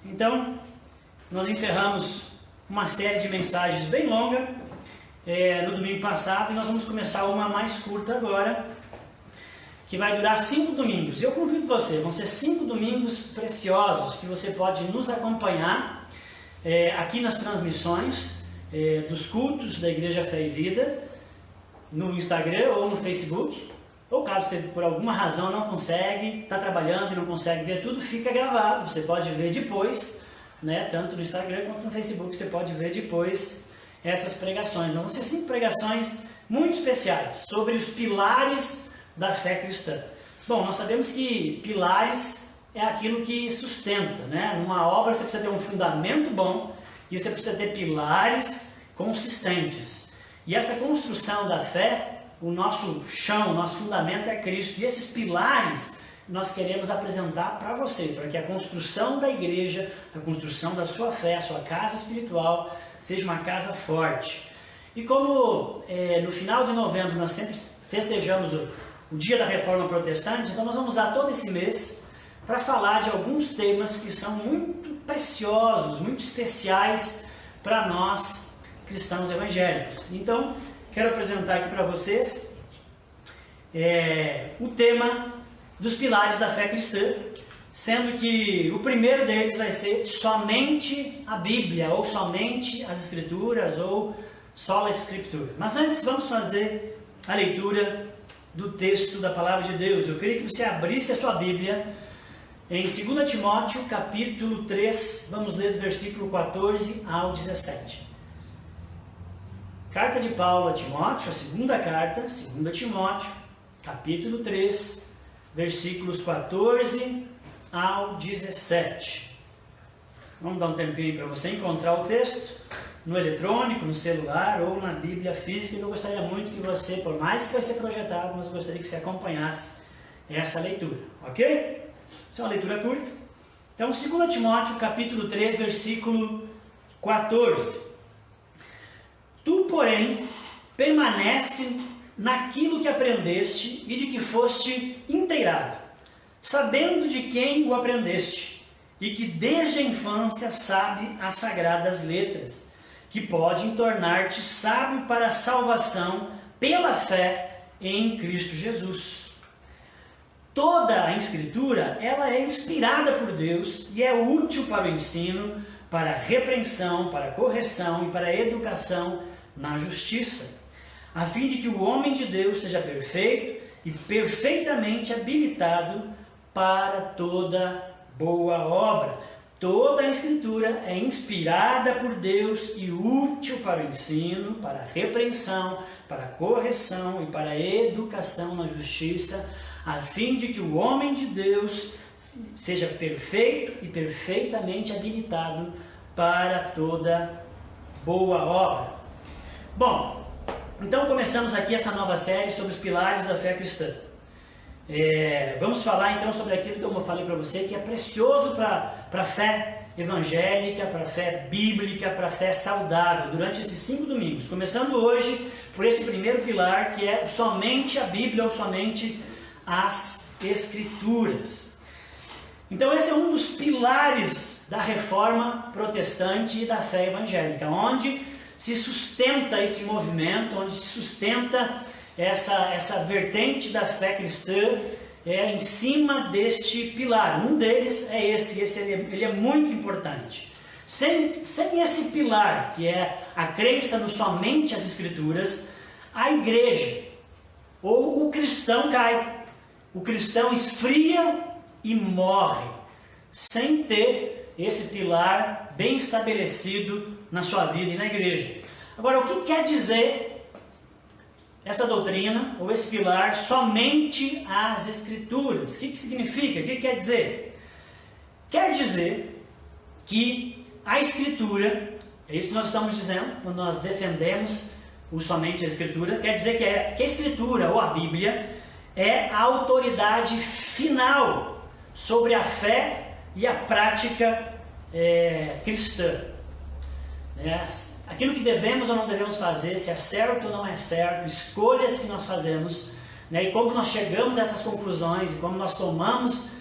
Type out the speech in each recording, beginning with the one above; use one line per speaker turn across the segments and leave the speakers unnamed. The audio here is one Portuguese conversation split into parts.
Então, nós encerramos uma série de mensagens bem longa no domingo passado e nós vamos começar uma mais curta agora, que vai durar 5 domingos. Eu convido você, vão ser 5 domingos preciosos que você pode nos acompanhar aqui nas transmissões dos cultos da Igreja Fé e Vida, no Instagram ou no Facebook. Ou caso você por alguma razão não consegue, está trabalhando e não consegue ver tudo, fica gravado, você pode ver depois, tanto no Instagram quanto no Facebook, você pode ver depois essas pregações. Mas vão ser 5 pregações muito especiais sobre os pilares da fé cristã. Bom, nós sabemos que pilares é aquilo que sustenta, Numa obra você precisa ter um fundamento bom e você precisa ter pilares consistentes. E essa construção da fé, o nosso chão, o nosso fundamento é Cristo. E esses pilares nós queremos apresentar para você, para que a construção da igreja, a construção da sua fé, a sua casa espiritual, seja uma casa forte. E como no final de novembro nós sempre festejamos o Dia da Reforma Protestante, então nós vamos usar todo esse mês para falar de alguns temas que são muito preciosos, muito especiais para nós cristãos evangélicos. Então, quero apresentar aqui para vocês o tema dos pilares da fé cristã, sendo que o primeiro deles vai ser somente a Bíblia, ou somente as Escrituras, ou sola Escritura. Mas antes vamos fazer a leitura do texto da Palavra de Deus. Eu queria que você abrisse a sua Bíblia em 2 Timóteo, capítulo 3, vamos ler do versículo 14 ao 17. Carta de Paulo a Timóteo, a segunda carta, 2 Timóteo, capítulo 3, versículos 14 ao 17. Vamos dar um tempinho aí para você encontrar o texto no eletrônico, no celular ou na Bíblia física. Eu gostaria muito que você, por mais que vai ser projetado, mas eu gostaria que você acompanhasse essa leitura, ok? Isso é uma leitura curta. Então, 2 Timóteo, capítulo 3, versículo 14. Tu, porém, permanece naquilo que aprendeste e de que foste inteirado, sabendo de quem o aprendeste, e que desde a infância sabe as sagradas letras, que podem tornar-te sábio para a salvação pela fé em Cristo Jesus. Toda a Escritura, ela é inspirada por Deus e é útil para o ensino, para a repreensão, para a correção e para a educação na justiça, a fim de que o homem de Deus seja perfeito e perfeitamente habilitado para toda boa obra. Toda a Escritura é inspirada por Deus e útil para o ensino, para a repreensão, para a correção e para a educação na justiça, a fim de que o homem de Deus seja perfeito e perfeitamente habilitado para toda boa obra. Bom, então começamos aqui essa nova série sobre os pilares da fé cristã. Vamos falar então sobre aquilo que eu falei para você, que é precioso para a fé evangélica, para a fé bíblica, para a fé saudável, durante esses 5 domingos. Começando hoje por esse primeiro pilar, que é somente a Bíblia ou somente as Escrituras. Então esse é um dos pilares da reforma protestante e da fé evangélica, onde se sustenta esse movimento, onde se sustenta essa vertente da fé cristã em cima deste pilar. Um deles é ele é muito importante. Sem esse pilar, que é a crença no somente as Escrituras, a igreja ou o cristão cai. O cristão esfria e morre, sem ter esse pilar bem estabelecido na sua vida e na igreja. Agora, o que quer dizer essa doutrina, ou esse pilar, somente as Escrituras? O que significa? O que quer dizer? Quer dizer que a Escritura, é isso que nós estamos dizendo, quando nós defendemos o somente a Escritura, quer dizer que a Escritura, ou a Bíblia, é a autoridade final sobre a fé e a prática cristã. Aquilo que devemos ou não devemos fazer, se é certo ou não é certo, escolhas que nós fazemos, e como nós chegamos a essas conclusões, e como nós tomamos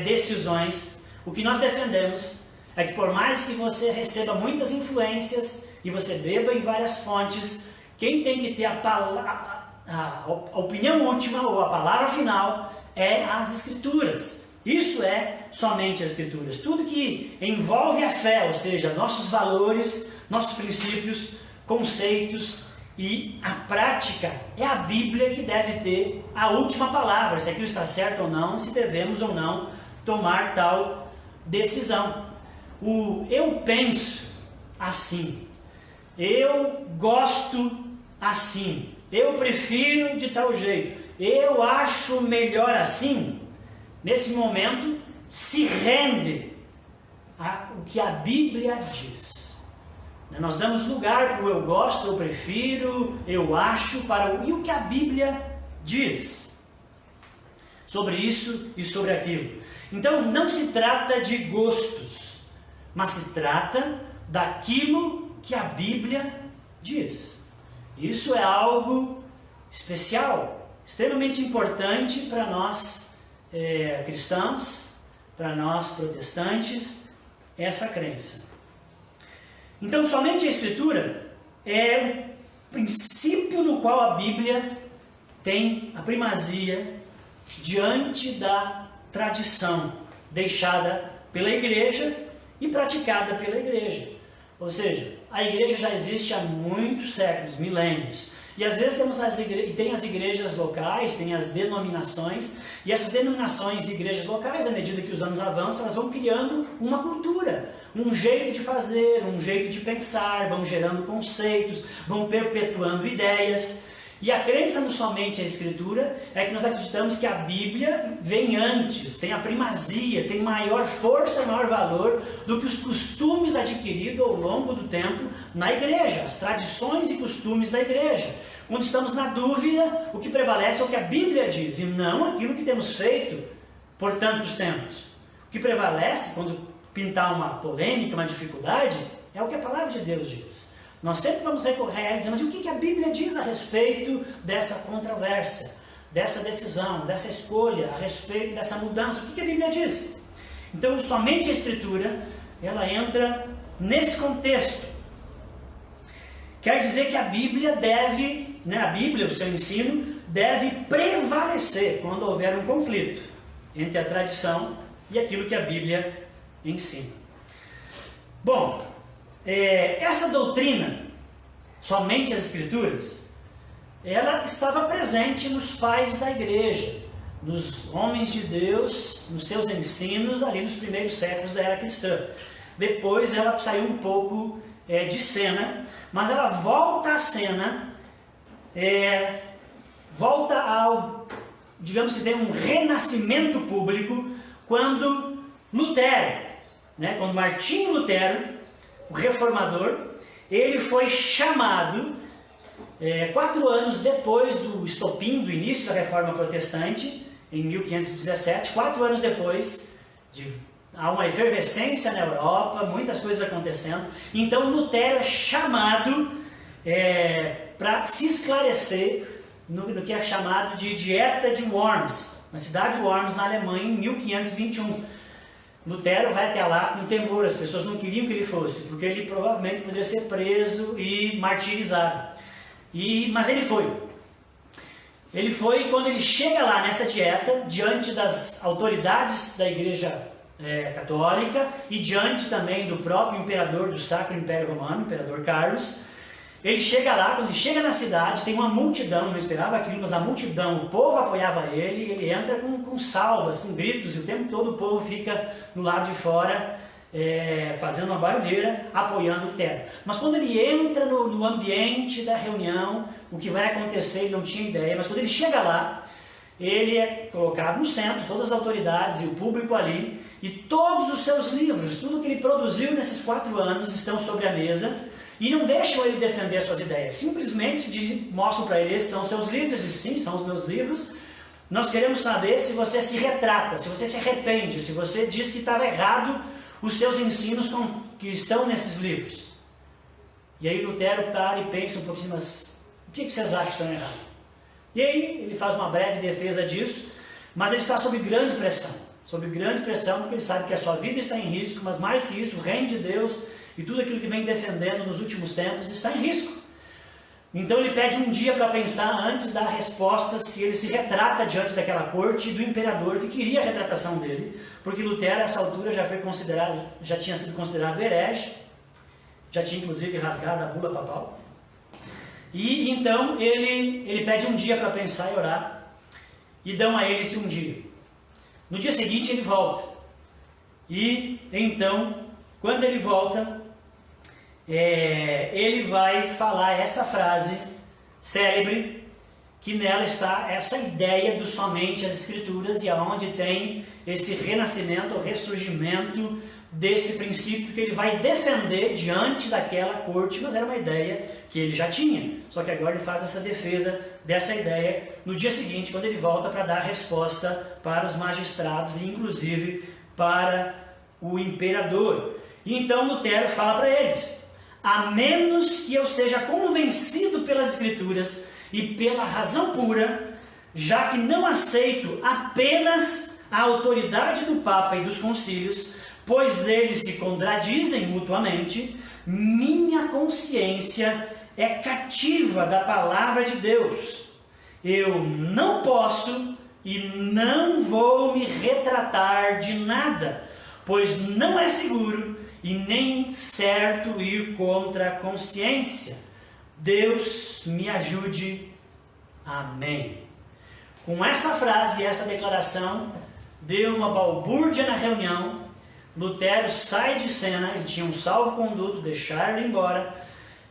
decisões, o que nós defendemos é que por mais que você receba muitas influências e você beba em várias fontes, quem tem que ter a opinião última ou a palavra final é as Escrituras. Isso é somente as Escrituras. Tudo que envolve a fé, ou seja, nossos valores, nossos princípios, conceitos e a prática, é a Bíblia que deve ter a última palavra, se aquilo está certo ou não, se devemos ou não tomar tal decisão. Eu penso assim, eu gosto assim, eu prefiro de tal jeito, eu acho melhor assim. Nesse momento, se rende ao que a Bíblia diz. Nós damos lugar para o eu gosto, eu prefiro, eu acho, e o que a Bíblia diz sobre isso e sobre aquilo. Então, não se trata de gostos, mas se trata daquilo que a Bíblia diz. Isso é algo especial, extremamente importante para nós cristãos, para nós protestantes, essa crença. Então, somente a Escritura é o princípio no qual a Bíblia tem a primazia diante da tradição deixada pela igreja e praticada pela igreja. Ou seja, a igreja já existe há muitos séculos, milênios. E às vezes tem as igrejas locais, tem as denominações, e essas denominações e igrejas locais, à medida que os anos avançam, elas vão criando uma cultura, um jeito de fazer, um jeito de pensar, vão gerando conceitos, vão perpetuando ideias. E a crença no somente a Escritura é que nós acreditamos que a Bíblia vem antes, tem a primazia, tem maior força, maior valor do que os costumes adquiridos ao longo do tempo na igreja, as tradições e costumes da igreja. Quando estamos na dúvida, o que prevalece é o que a Bíblia diz e não aquilo que temos feito por tantos tempos. O que prevalece quando pintar uma polêmica, uma dificuldade, é o que a palavra de Deus diz. Nós sempre vamos recorrer a ela e dizer, mas o que a Bíblia diz a respeito dessa controvérsia, dessa decisão, dessa escolha, a respeito dessa mudança? O que a Bíblia diz? Então, somente a Escritura, ela entra nesse contexto. Quer dizer que a Bíblia deve, a Bíblia, o seu ensino, deve prevalecer quando houver um conflito entre a tradição e aquilo que a Bíblia ensina. Bom, essa doutrina, somente as Escrituras, ela estava presente nos pais da igreja, nos homens de Deus, nos seus ensinos ali nos primeiros séculos da era cristã. Depois ela saiu um pouco de cena, mas ela volta à cena, volta ao, digamos que tem um renascimento público, quando Lutero, quando Martinho Lutero, o reformador, ele foi chamado 4 anos depois do estopim, do início da Reforma Protestante, em 1517, 4 anos depois, há uma efervescência na Europa, muitas coisas acontecendo. Então Lutero é chamado para se esclarecer no que é chamado de Dieta de Worms, na cidade de Worms, na Alemanha, em 1521. Lutero vai até lá com temor, as pessoas não queriam que ele fosse, porque ele provavelmente poderia ser preso e martirizado. Mas ele foi. Ele foi, e quando ele chega lá nessa dieta, diante das autoridades da Igreja Católica e diante também do próprio imperador do Sacro Império Romano, imperador Carlos, ele chega lá, quando ele chega na cidade, tem uma multidão, não esperava aquilo, mas a multidão, o povo apoiava ele, ele entra com salvas, com gritos, e o tempo todo o povo fica do lado de fora, fazendo uma barulheira, apoiando Lutero. Mas quando ele entra no ambiente da reunião, o que vai acontecer, ele não tinha ideia, mas quando ele chega lá, ele é colocado no centro, todas as autoridades e o público ali, e todos os seus livros, tudo que ele produziu nesses 4 anos estão sobre a mesa, e não deixam ele defender suas ideias, simplesmente mostram para ele, esses são os seus livros, e sim, são os meus livros. Nós queremos saber se você se retrata, se você se arrepende, se você diz que estava errado os seus ensinos que estão nesses livros. E aí Lutero para e pensa um pouco assim, mas o que vocês acham que estão errados? E aí ele faz uma breve defesa disso, mas ele está sob grande pressão. sob grande pressão, porque ele sabe que a sua vida está em risco, mas mais do que isso, o reino de Deus e tudo aquilo que vem defendendo nos últimos tempos está em risco. Então ele pede um dia para pensar antes da resposta, se ele se retrata diante daquela corte do imperador que queria a retratação dele, porque Lutero, a essa altura, já tinha sido considerado herege, já tinha inclusive rasgado a bula papal. E então ele pede um dia para pensar e orar, e dão a ele esse um dia. No dia seguinte ele volta, e então, quando ele volta, ele vai falar essa frase célebre, que nela está essa ideia do somente as Escrituras, e aonde tem esse renascimento, o ressurgimento desse princípio que ele vai defender diante daquela corte, mas era uma ideia que ele já tinha, só que agora ele faz essa defesa dessa ideia no dia seguinte, quando ele volta para dar resposta para os magistrados e inclusive para o imperador. E então Lutero fala para eles: a menos que eu seja convencido pelas Escrituras e pela razão pura, já que não aceito apenas a autoridade do Papa e dos concílios, pois eles se contradizem mutuamente, minha consciência é cativa da palavra de Deus. Eu não posso e não vou me retratar de nada, pois não é seguro e nem certo ir contra a consciência. Deus me ajude. Amém. Com essa frase e essa declaração, deu uma balbúrdia na reunião. Lutero sai de cena, ele tinha um salvo-conduto, deixaram ele embora,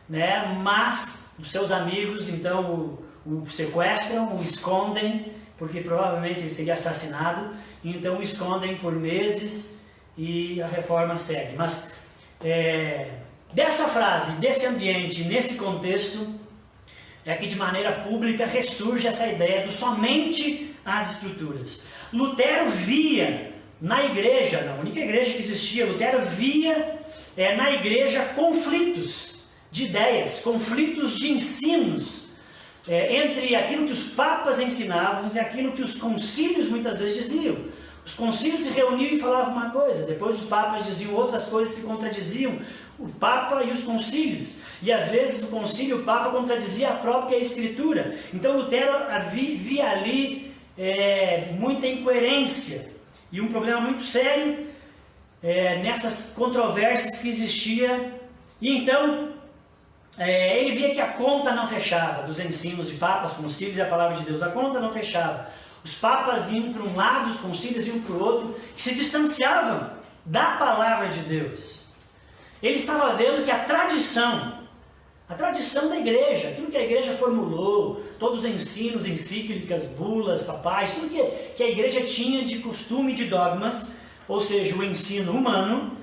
né? Mas os seus amigos então o sequestram, o escondem, porque provavelmente ele seria assassinado, então o escondem por meses e a reforma segue. Mas dessa frase, desse ambiente, nesse contexto, é que de maneira pública ressurge essa ideia do somente as Escrituras. Lutero via na igreja, na única igreja que existia, Lutero via na igreja conflitos de ideias, conflitos de ensinos, entre aquilo que os papas ensinavam e aquilo que os concílios muitas vezes diziam. Os concílios se reuniam e falavam uma coisa, depois os papas diziam outras coisas que contradiziam o Papa e os concílios. E às vezes o concílio e o Papa contradizia a própria Escritura. Então Lutero via ali muita incoerência e um problema muito sério nessas controvérsias que existia. E então ele via que a conta não fechava dos ensinos de papas, concílios e a palavra de Deus. A conta não fechava. Os papas iam para um lado, os concílios iam para o outro, que se distanciavam da palavra de Deus. Ele estava vendo que a tradição da igreja, aquilo que a igreja formulou, todos os ensinos, encíclicas, bulas, papais, tudo que a igreja tinha de costume, de dogmas, ou seja, o ensino humano,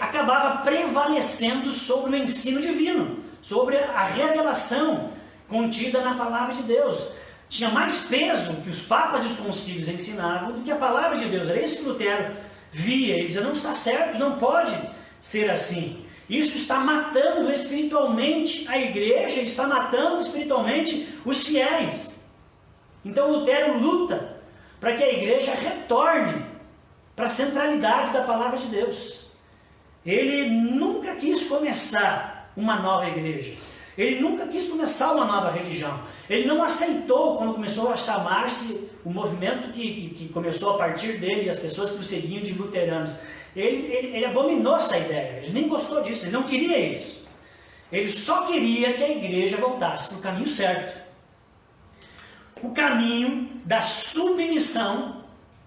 acabava prevalecendo sobre o ensino divino, sobre a revelação contida na palavra de Deus. Tinha mais peso que os papas e os concílios ensinavam do que a palavra de Deus. Era isso que Lutero via. Ele dizia: não está certo, não pode ser assim. Isso está matando espiritualmente a igreja, está matando espiritualmente os fiéis. Então Lutero luta para que a igreja retorne para a centralidade da palavra de Deus. Ele nunca quis começar uma nova igreja. Ele nunca quis começar uma nova religião. Ele não aceitou, quando começou a chamar-se o movimento que começou a partir dele e as pessoas que o seguiam de luteranos. Ele abominou essa ideia, ele nem gostou disso, ele não queria isso. Ele só queria que a igreja voltasse para o caminho certo. O caminho da submissão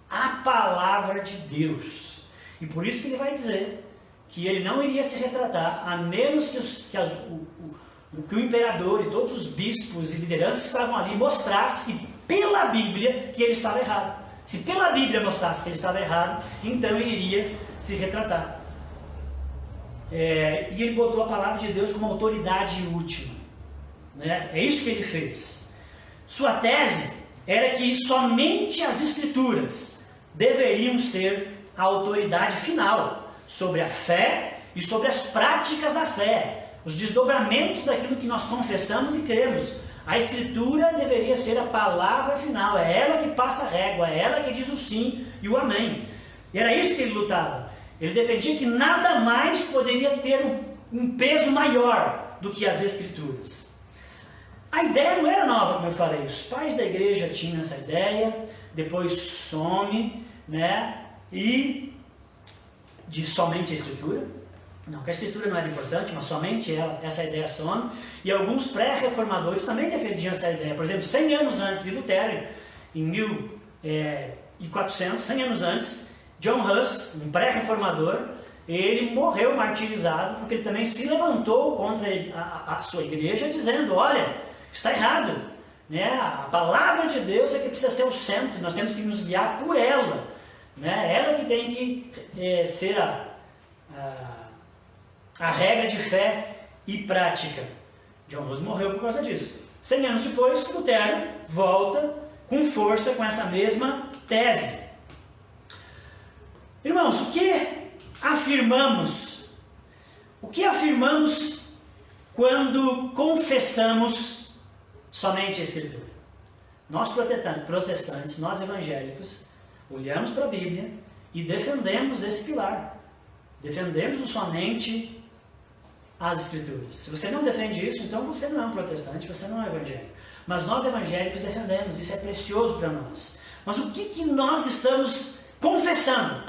à palavra de Deus. E por isso que ele vai dizer que ele não iria se retratar, a menos que o imperador e todos os bispos e lideranças que estavam ali mostrassem que pela Bíblia que ele estava errado. Se pela Bíblia mostrasse que ele estava errado, então ele iria se retratar. E ele botou a palavra de Deus como autoridade última. Né? É isso que ele fez. Sua tese era que somente as Escrituras deveriam ser a autoridade final sobre a fé e sobre as práticas da fé, os desdobramentos daquilo que nós confessamos e cremos, A Escritura deveria ser a palavra final, é ela que passa a régua, é ela que diz o sim e o amém. E era isso que ele lutava. Ele defendia que nada mais poderia ter um peso maior do que as Escrituras. A ideia não era nova, como eu falei. Os pais da igreja tinham essa ideia, depois some, né? E diz somente a Escritura. Não, que a Escritura não era importante, mas somente essa ideia some. E alguns pré-reformadores também defendiam essa ideia. Por exemplo, 100 anos antes de Lutero, em 1400, 100 anos antes, John Huss, um pré-reformador, ele morreu martirizado porque ele também se levantou contra a sua igreja dizendo, olha, está errado, né? A palavra de Deus é que precisa ser o centro, nós temos que nos guiar por ela, né? Ela que tem que ser a regra de fé e prática. John Huss morreu por causa disso. 100 anos depois, Lutero volta com força com essa mesma tese. Irmãos, o que afirmamos? O que afirmamos quando confessamos somente a Escritura? Nós protestantes, nós evangélicos, olhamos para a Bíblia e defendemos esse pilar. Defendemos somente as Escrituras. Se você não defende isso, então você não é um protestante, você não é evangélico. Mas nós evangélicos defendemos, isso é precioso para nós. Mas o que nós estamos confessando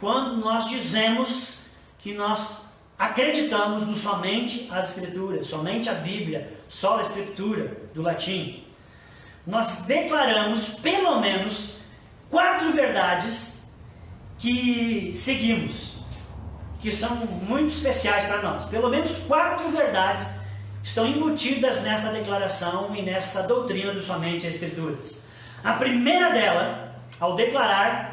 quando nós dizemos que nós acreditamos no somente as Escrituras, somente a Bíblia, só a Escritura, do latim? Nós declaramos pelo menos 4 verdades que seguimos, que são muito especiais para nós. Pelo menos 4 verdades estão embutidas nessa declaração e nessa doutrina do somente as Escrituras. A primeira dela, ao declarar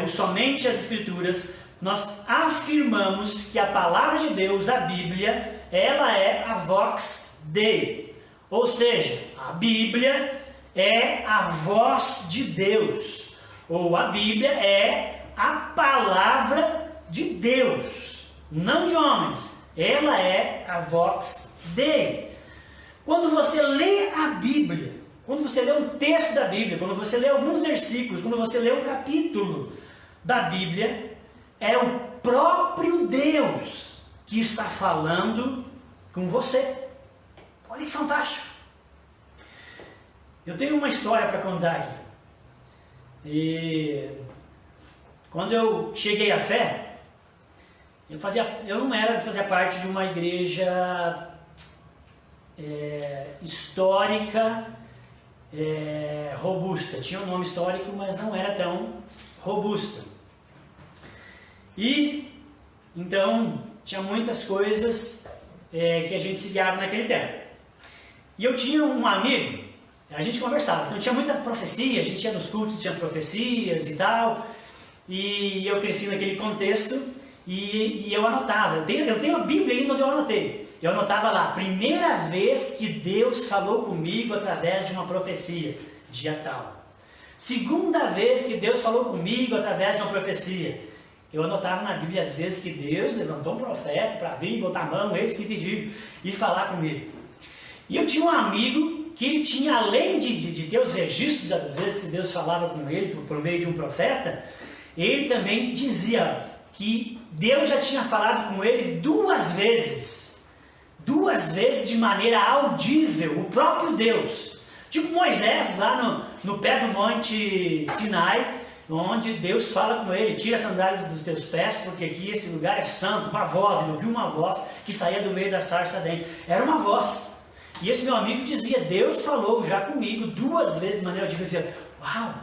o somente as Escrituras, nós afirmamos que a palavra de Deus, a Bíblia, ela é a vox Dei. Ou seja, a Bíblia é a voz de Deus. Ou a Bíblia é a palavra de Deus, não de homens. Ela é a vox Dei. Quando você lê a Bíblia, quando você lê um texto da Bíblia, quando você lê alguns versículos, quando você lê um capítulo da Bíblia, é o próprio Deus que está falando com você. Olha que fantástico! Eu tenho uma história para contar aqui. E quando eu cheguei à fé, eu não era de fazer parte de uma igreja histórica, robusta. Tinha um nome histórico, mas não era tão robusta. E então tinha muitas coisas que a gente se guiava naquele tempo. E eu tinha um amigo, a gente conversava, então tinha muita profecia, a gente ia nos cultos, tinha as profecias e tal, e eu cresci naquele contexto e eu anotava. Eu tenho a Bíblia ainda onde eu anotei. Eu anotava lá, primeira vez que Deus falou comigo através de uma profecia, dia tal. Segunda vez que Deus falou comigo através de uma profecia. Eu anotava na Bíblia as vezes que Deus levantou um profeta para vir, botar a mão, eis que pediu, e falar comigo. E eu tinha um amigo que ele tinha, além de ter os registros das vezes que Deus falava com ele por meio de um profeta, ele também dizia que Deus já tinha falado com ele 2 vezes. 2 vezes de maneira audível, o próprio Deus. Tipo Moisés lá no pé do monte Sinai, onde Deus fala com ele, tira as sandálias dos teus pés, porque aqui esse lugar é santo. Uma voz, ele ouviu uma voz que saía do meio da sarça dentro. Era uma voz. E esse meu amigo dizia, Deus falou já comigo 2 vezes de maneira audível. Eu dizia, uau,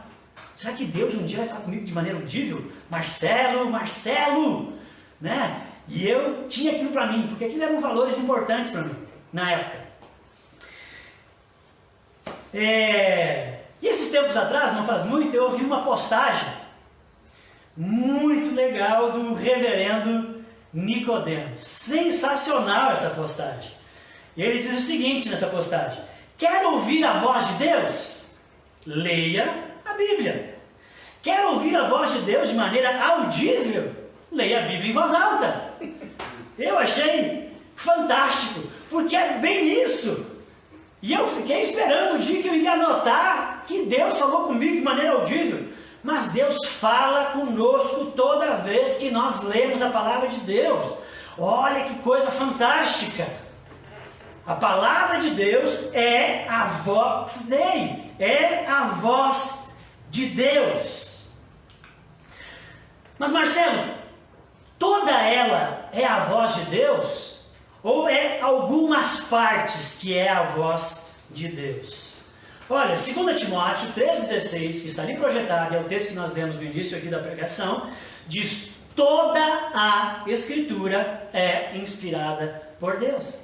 será que Deus um dia vai falar comigo de maneira audível? Marcelo, né? E eu tinha aquilo para mim, porque aquilo eram valores importantes para mim, na época. E esses tempos atrás, não faz muito, eu ouvi uma postagem muito legal do reverendo Nicodemos. Sensacional essa postagem. E ele diz o seguinte nessa postagem: quer ouvir a voz de Deus? Leia a Bíblia. Quer ouvir a voz de Deus de maneira audível? Leia a Bíblia em voz alta. Eu achei fantástico, porque é bem isso. E eu fiquei esperando o dia que eu iria notar que Deus falou comigo de maneira audível. Mas Deus fala conosco toda vez que nós lemos a palavra de Deus. Olha que coisa fantástica! A palavra de Deus é a vox Dei, é a voz de Deus. Mas Marcelo, toda ela é a voz de Deus? Ou é algumas partes que é a voz de Deus? Olha, 2 Timóteo 3,16, que está ali projetado, é o texto que nós lemos no início aqui da pregação, diz: toda a Escritura é inspirada por Deus.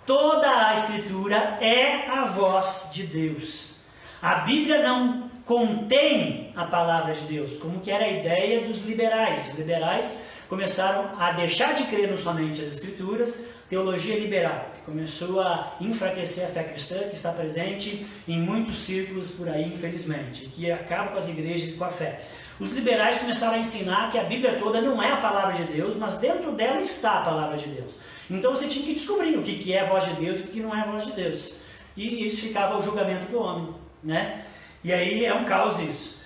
Toda a Escritura é a voz de Deus. A Bíblia não contém a palavra de Deus, como que era a ideia dos liberais. Os liberais começaram a deixar de crer no somente as Escrituras, teologia liberal, que começou a enfraquecer a fé cristã, que está presente em muitos círculos por aí, infelizmente, que acaba com as igrejas e com a fé. Os liberais começaram a ensinar que a Bíblia toda não é a palavra de Deus, mas dentro dela está a palavra de Deus. Então você tinha que descobrir o que é a voz de Deus e o que não é a voz de Deus. E isso ficava ao julgamento do homem, né? E aí é um caos isso.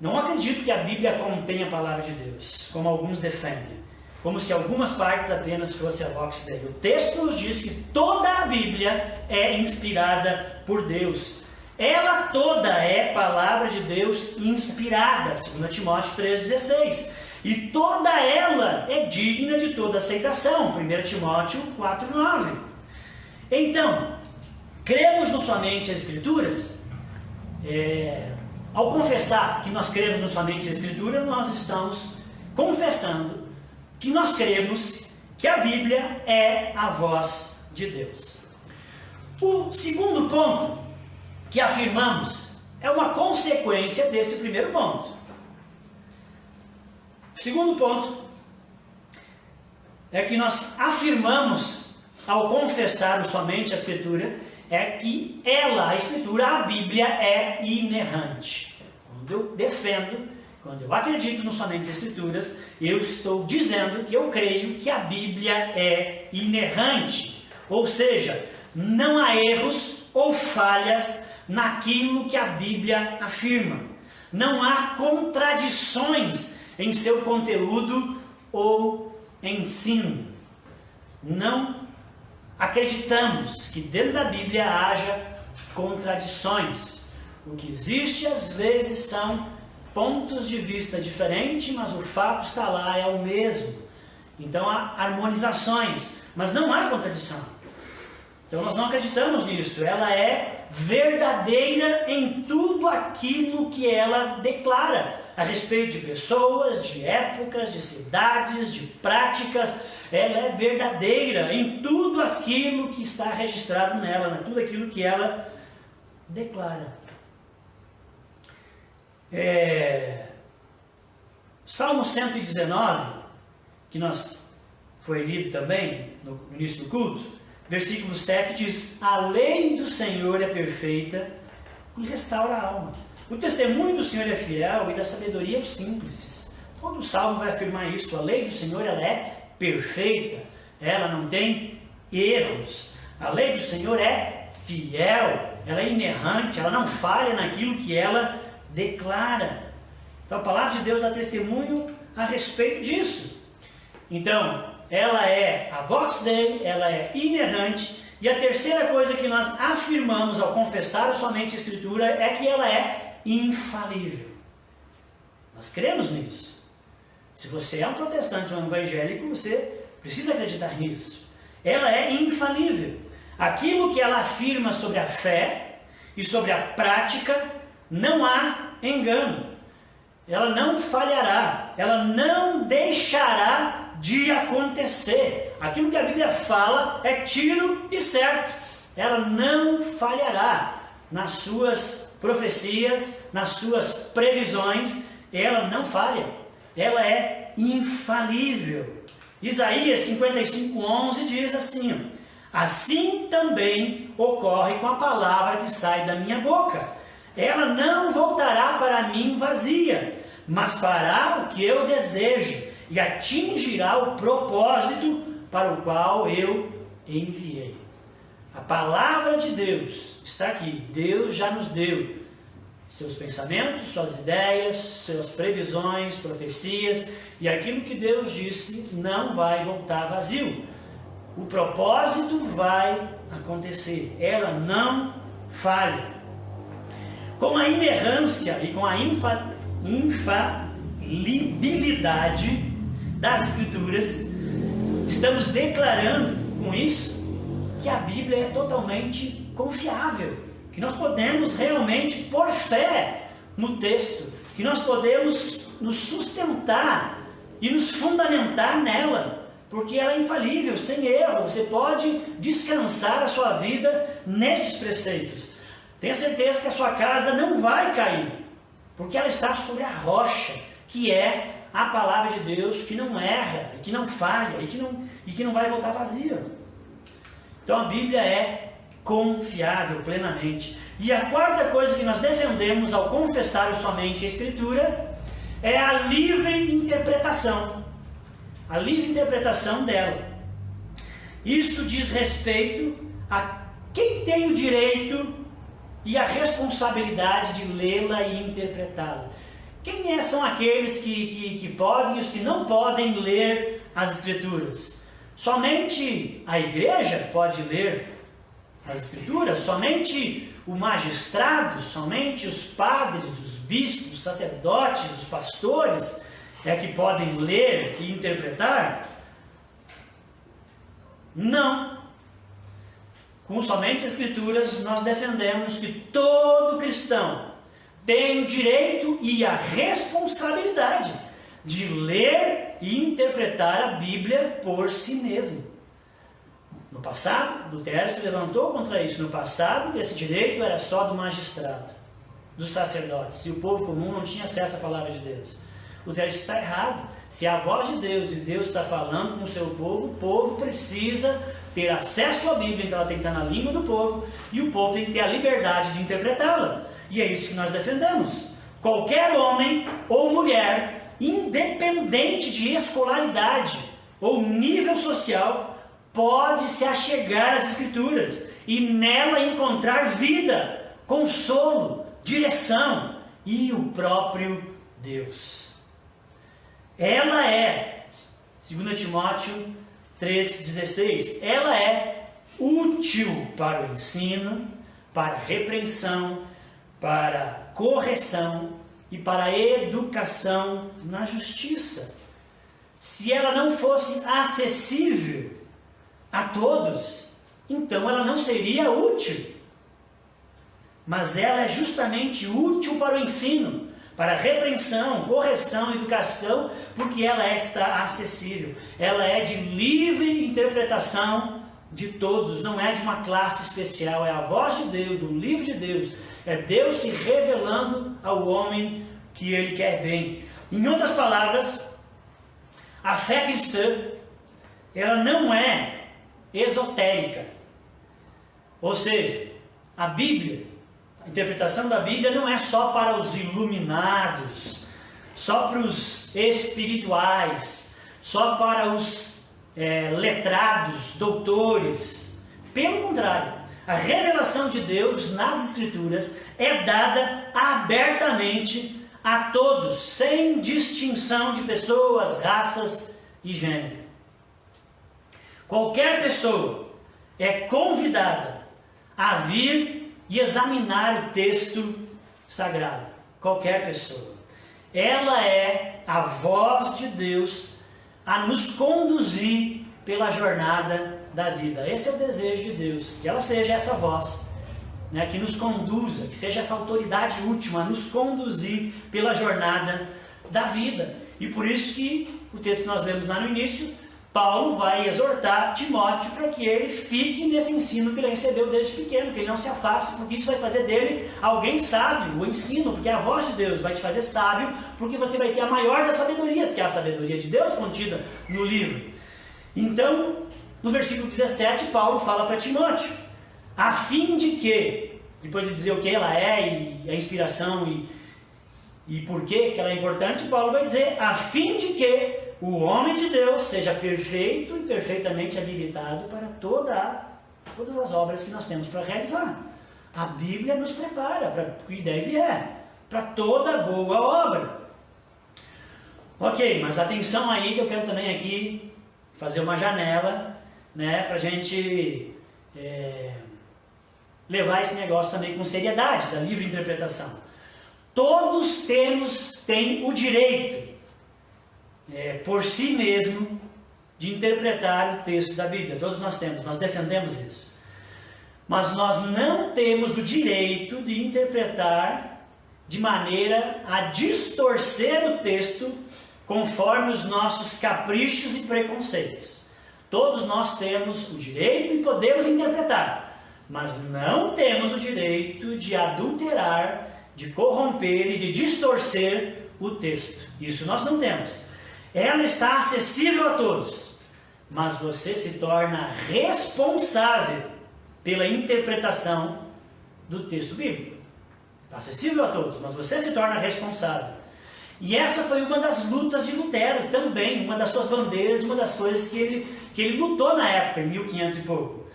Não acredito que a Bíblia contém a palavra de Deus, como alguns defendem. Como se algumas partes apenas fosse a vox Dei. O texto nos diz que toda a Bíblia é inspirada por Deus. Ela toda é palavra de Deus inspirada, 2 Timóteo 3,16. E toda ela é digna de toda aceitação, 1 Timóteo 4,9. Então, cremos no somente as Escrituras? Ao confessar que nós cremos no somente as Escrituras, nós estamos confessando que nós cremos que a Bíblia é a voz de Deus. O segundo ponto que afirmamos é uma consequência desse primeiro ponto. O segundo ponto é que nós afirmamos, ao confessar somente a Escritura, é que ela, a Escritura, a Bíblia, é inerrante. Quando eu defendo, quando eu acredito no somente as Escrituras, eu estou dizendo que eu creio que a Bíblia é inerrante. Ou seja, não há erros ou falhas naquilo que a Bíblia afirma. Não há contradições em seu conteúdo ou ensino. Não acreditamos que dentro da Bíblia haja contradições. O que existe às vezes são pontos de vista diferentes, mas o fato está lá, é o mesmo. Então há harmonizações, mas não há contradição. Então nós não acreditamos nisso. Ela é verdadeira em tudo aquilo que ela declara a respeito de pessoas, de épocas, de cidades, de práticas. Ela é verdadeira em tudo aquilo que está registrado nela, em tudo aquilo que ela declara. Salmo 119, que foi lido também no início do culto, versículo 7 diz: a lei do Senhor é perfeita e restaura a alma. O testemunho do Senhor é fiel e da sabedoria aos simples. Todo o salmo vai afirmar isso. A lei do Senhor, ela é perfeita, ela não tem erros. A lei do Senhor é fiel, ela é inerrante, ela não falha naquilo que ela declara. Então a palavra de Deus dá testemunho a respeito disso. Então, ela é a vox Dei, ela é inerrante. E a terceira coisa que nós afirmamos ao confessar somente a Escritura é que ela é infalível. Nós cremos nisso. Se você é um protestante ou um evangélico, você precisa acreditar nisso. Ela é infalível. Aquilo que ela afirma sobre a fé e sobre a prática, não há engano. Ela não falhará, ela não deixará de acontecer. Aquilo que a Bíblia fala é tiro e certo. Ela não falhará nas suas profecias, nas suas previsões. Ela não falha. Ela é infalível. Isaías 55:11 diz assim: assim também ocorre com a palavra que sai da minha boca. Ela não voltará para mim vazia, mas fará o que eu desejo e atingirá o propósito para o qual eu enviei. A palavra de Deus está aqui. Deus já nos deu seus pensamentos, suas ideias, suas previsões, profecias, e aquilo que Deus disse não vai voltar vazio. O propósito vai acontecer, ela não falha. Com a inerrância e com a infalibilidade das Escrituras, estamos declarando com isso que a Bíblia é totalmente confiável, que nós podemos realmente pôr fé no texto, que nós podemos nos sustentar e nos fundamentar nela, porque ela é infalível, sem erro. Você pode descansar a sua vida nesses preceitos. Tenha certeza que a sua casa não vai cair, porque ela está sobre a rocha, que é a palavra de Deus, que não erra, que não falha e que não vai voltar vazia. Então a Bíblia é confiável plenamente. E a quarta coisa que nós defendemos ao confessar somente a Escritura é a livre interpretação. A livre interpretação dela. Isso diz respeito a quem tem o direito e a responsabilidade de lê-la e interpretá-la. Quem são aqueles que podem e os que não podem ler as Escrituras? Somente a igreja pode ler as Escrituras? Somente o magistrado? Somente os padres, os bispos, os sacerdotes, os pastores é que podem ler e interpretar? Não. Com somente as Escrituras, nós defendemos que todo cristão tem o direito e a responsabilidade de ler e interpretar a Bíblia por si mesmo. No passado, Lutero se levantou contra isso. No passado, esse direito era só do magistrado, dos sacerdotes, e o povo comum não tinha acesso à palavra de Deus. Lutero disse: está errado. Se é a voz de Deus e Deus está falando com o seu povo, o povo precisa ter acesso à Bíblia, então ela tem que estar na língua do povo, e o povo tem que ter a liberdade de interpretá-la. E é isso que nós defendemos. Qualquer homem ou mulher, independente de escolaridade ou nível social, pode se achegar às Escrituras e nela encontrar vida, consolo, direção e o próprio Deus. Ela é, 2 Timóteo 3,16, ela é útil para o ensino, para a repreensão, para a correção e para a educação na justiça. Se ela não fosse acessível a todos, então ela não seria útil. Mas ela é justamente útil para o ensino, para a repreensão, correção, educação, porque ela está acessível. Ela é de livre interpretação de todos, não é de uma classe especial. É a voz de Deus, o livro de Deus. É Deus se revelando ao homem que Ele quer bem. Em outras palavras, a fé cristã, ela não é esotérica. Ou seja, a Bíblia, a interpretação da Bíblia não é só para os iluminados, só para os espirituais, só para os letrados, doutores. Pelo contrário, a revelação de Deus nas Escrituras é dada abertamente a todos, sem distinção de pessoas, raças e gênero. Qualquer pessoa é convidada a vir e examinar o texto sagrado. Qualquer pessoa. Ela é a voz de Deus a nos conduzir pela jornada da vida. Esse é o desejo de Deus, que ela seja essa voz, né, que nos conduza, que seja essa autoridade última a nos conduzir pela jornada da vida. E por isso que o texto que nós lemos lá no início, Paulo vai exortar Timóteo para que ele fique nesse ensino que ele recebeu desde pequeno, que ele não se afaste, porque isso vai fazer dele alguém sábio, o ensino, porque a voz de Deus vai te fazer sábio, porque você vai ter a maior das sabedorias, que é a sabedoria de Deus contida no livro. Então, no versículo 17, Paulo fala para Timóteo, a fim de que, depois de dizer o que ela é, e a inspiração, e por que ela é importante, Paulo vai dizer, a fim de que o homem de Deus seja perfeito e perfeitamente habilitado para toda a todas as obras que nós temos para realizar. A Bíblia nos prepara para o que deve para toda boa obra. Ok, mas atenção aí que eu quero também aqui fazer uma janela, né, para a gente levar esse negócio também com seriedade, da livre interpretação. Todos têm o direito, por si mesmo, de interpretar o texto da Bíblia. Todos nós defendemos isso. Mas nós não temos o direito de interpretar de maneira a distorcer o texto conforme os nossos caprichos e preconceitos. Todos nós temos o direito e podemos interpretar, mas não temos o direito de adulterar, de corromper e de distorcer o texto. Isso nós não temos. Ela está acessível a todos, mas você se torna responsável pela interpretação do texto bíblico. Está acessível a todos, mas você se torna responsável. E essa foi uma das lutas de Lutero também, uma das suas bandeiras, uma das coisas que ele lutou na época, em 1500 e pouco.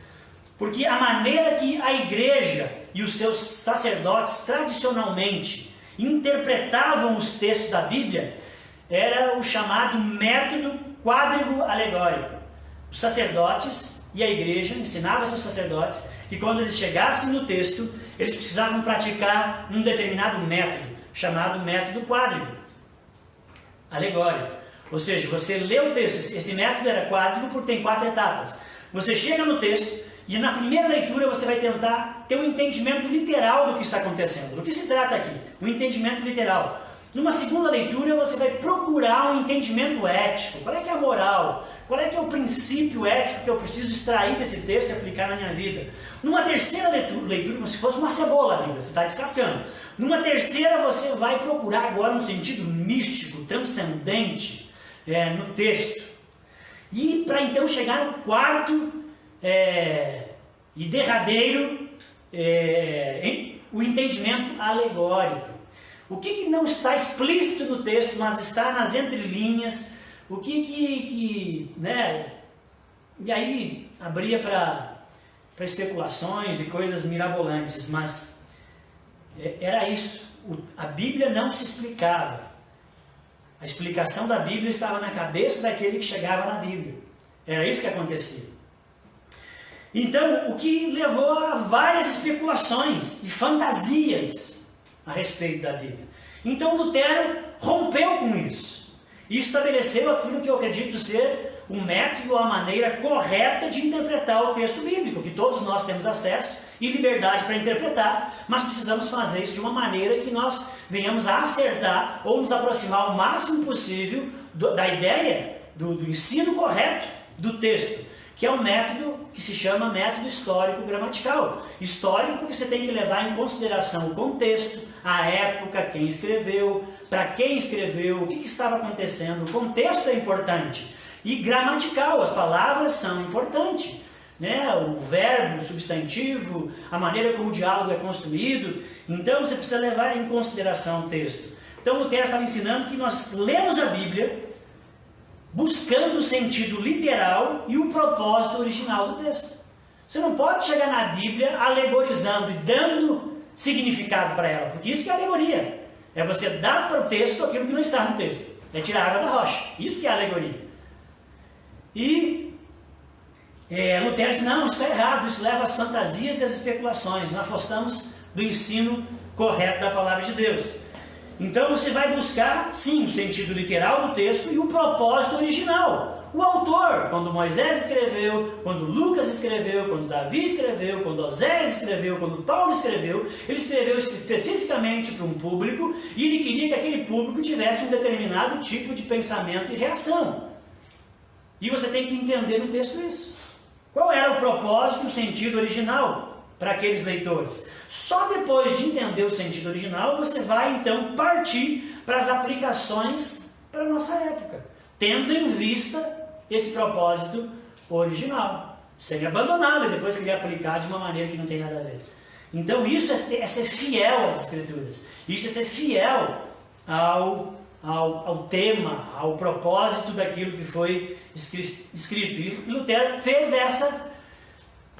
Porque a maneira que a igreja e os seus sacerdotes tradicionalmente interpretavam os textos da Bíblia era o chamado método quádrigo alegórico. Os sacerdotes e a igreja ensinavam aos seus sacerdotes que quando eles chegassem no texto, eles precisavam praticar um determinado método, chamado método quádrigo alegórico. Ou seja, você lê o texto, esse método era quádrigo porque tem 4 etapas. Você chega no texto e na primeira leitura você vai tentar ter um entendimento literal do que está acontecendo. Do que se trata aqui? Um entendimento literal. Numa segunda leitura você vai procurar um entendimento ético. Qual é que é a moral? Qual é que é o princípio ético que eu preciso extrair desse texto e aplicar na minha vida? Numa terceira leitura, como se fosse uma cebola, a Bíblia, você está descascando. Numa terceira você vai procurar agora um sentido místico, transcendente no texto. E para então chegar no quarto e derradeiro, o entendimento alegórico. O que não está explícito no texto, mas está nas entrelinhas, o né? E aí abria para especulações e coisas mirabolantes, mas era isso. A Bíblia não se explicava. A explicação da Bíblia estava na cabeça daquele que chegava na Bíblia. Era isso que acontecia. Então, o que levou a várias especulações e fantasias a respeito da Bíblia. Então Lutero rompeu com isso e estabeleceu aquilo que eu acredito ser o método, a maneira correta de interpretar o texto bíblico, que todos nós temos acesso e liberdade para interpretar, mas precisamos fazer isso de uma maneira que nós venhamos a acertar ou nos aproximar o máximo possível da ideia do ensino correto do texto, que é um método que se chama método histórico-gramatical. Histórico porque você tem que levar em consideração o contexto, a época, quem escreveu, para quem escreveu, o que estava acontecendo. O contexto é importante. E gramatical, as palavras são importantes, né? O verbo, o substantivo, a maneira como o diálogo é construído. Então você precisa levar em consideração o texto. Então Lutero estava ensinando que nós lemos a Bíblia buscando o sentido literal e o propósito original do texto. Você não pode chegar na Bíblia alegorizando e dando significado para ela, porque isso que é alegoria. É você dar para o texto aquilo que não está no texto. É tirar a água da rocha. Isso que é alegoria. E Lutero disse, não, isso está errado, isso leva às fantasias e às especulações. Nós afastamos do ensino correto da palavra de Deus. Então você vai buscar, sim, o sentido literal do texto e o propósito original. O autor, quando Moisés escreveu, quando Lucas escreveu, quando Davi escreveu, quando Osés escreveu, quando Paulo escreveu, ele escreveu especificamente para um público e ele queria que aquele público tivesse um determinado tipo de pensamento e reação. E você tem que entender no texto isso. Qual era o propósito e o sentido original para aqueles leitores? Só depois de entender o sentido original, você vai então partir para as aplicações para a nossa época, tendo em vista esse propósito original, sem abandoná-lo e depois querer aplicar de uma maneira que não tem nada a ver. Então isso é ser fiel às Escrituras, isso é ser fiel ao tema, ao propósito daquilo que foi escrito. E Lutero fez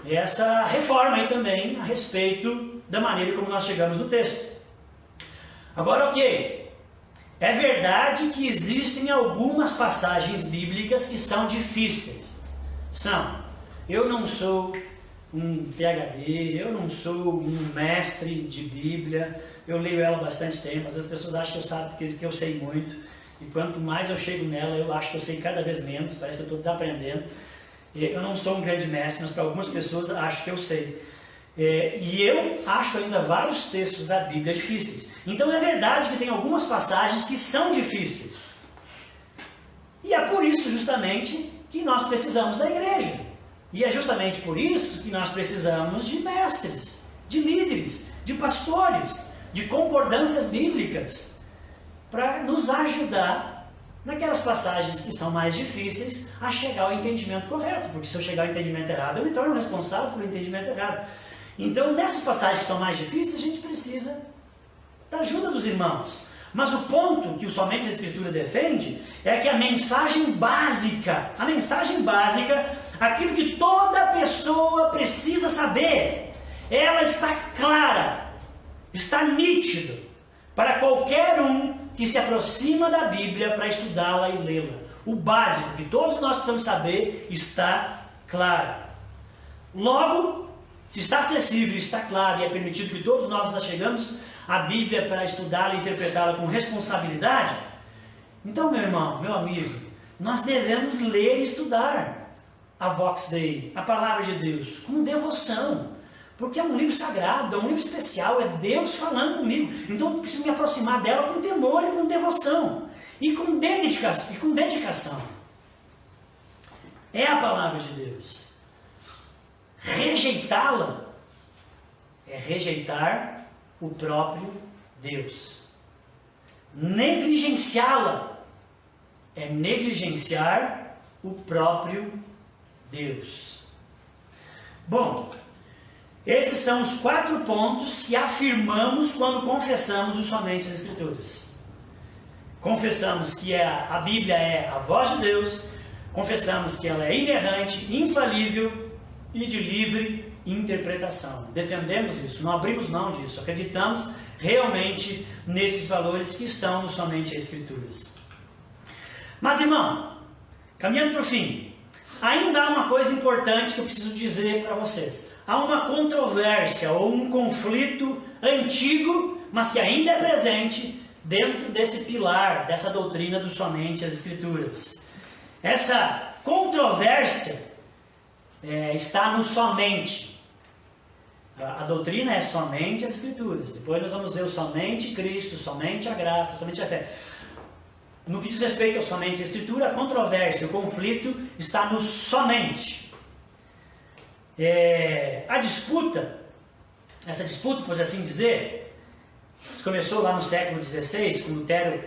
essa reforma aí também a respeito da maneira como nós chegamos no texto. Agora, ok, é verdade que existem algumas passagens bíblicas que são difíceis. Eu não sou um PhD, eu não sou um mestre de Bíblia, eu leio ela há bastante tempo, às vezes as pessoas acham que eu sei muito, e quanto mais eu chego nela, eu acho que eu sei cada vez menos, parece que eu estou desaprendendo. Eu não sou um grande mestre, mas para algumas pessoas acho que eu sei. E eu acho ainda vários textos da Bíblia difíceis. Então é verdade que tem algumas passagens que são difíceis. E é por isso justamente que nós precisamos da igreja. E é justamente por isso que nós precisamos de mestres, de líderes, de pastores, de concordâncias bíblicas, para nos ajudar naquelas passagens que são mais difíceis a chegar ao entendimento correto. Porque se eu chegar ao entendimento errado, eu me torno responsável pelo entendimento errado. Então, nessas passagens que são mais difíceis, a gente precisa da ajuda dos irmãos. Mas o ponto que somente a Escritura defende é que a mensagem básica, aquilo que toda pessoa precisa saber, ela está clara, está nítida para qualquer um que se aproxima da Bíblia para estudá-la e lê-la. O básico que todos nós precisamos saber está claro. Logo, se está acessível, está claro e é permitido que todos nós nos achegamos à Bíblia para estudá-la e interpretá-la com responsabilidade, então, meu irmão, meu amigo, nós devemos ler e estudar a Vox Dei, a Palavra de Deus, com devoção, porque é um livro sagrado, é um livro especial, é Deus falando comigo. Então eu preciso me aproximar dela com temor e com devoção, e com dedicação. É a Palavra de Deus. Rejeitá-la é rejeitar o próprio Deus. Negligenciá-la é negligenciar o próprio Deus. Bom, esses são os 4 pontos que afirmamos quando confessamos o somente as Escrituras. Confessamos que a Bíblia é a voz de Deus, confessamos que ela é inerrante, infalível e de livre interpretação. Defendemos isso, não abrimos mão disso, acreditamos realmente nesses valores que estão no somente as Escrituras. Mas, irmão, caminhando para o fim, ainda há uma coisa importante que eu preciso dizer para vocês. Há uma controvérsia ou um conflito antigo, mas que ainda é presente dentro desse pilar, dessa doutrina do somente as Escrituras. Essa controvérsia está no somente. A doutrina é somente as Escrituras. Depois nós vamos ver o somente Cristo, somente a graça, somente a fé. No que diz respeito ao somente a Escritura, a controvérsia, o conflito está no somente. A disputa, essa disputa, por assim dizer, começou lá no século XVI, quando Lutero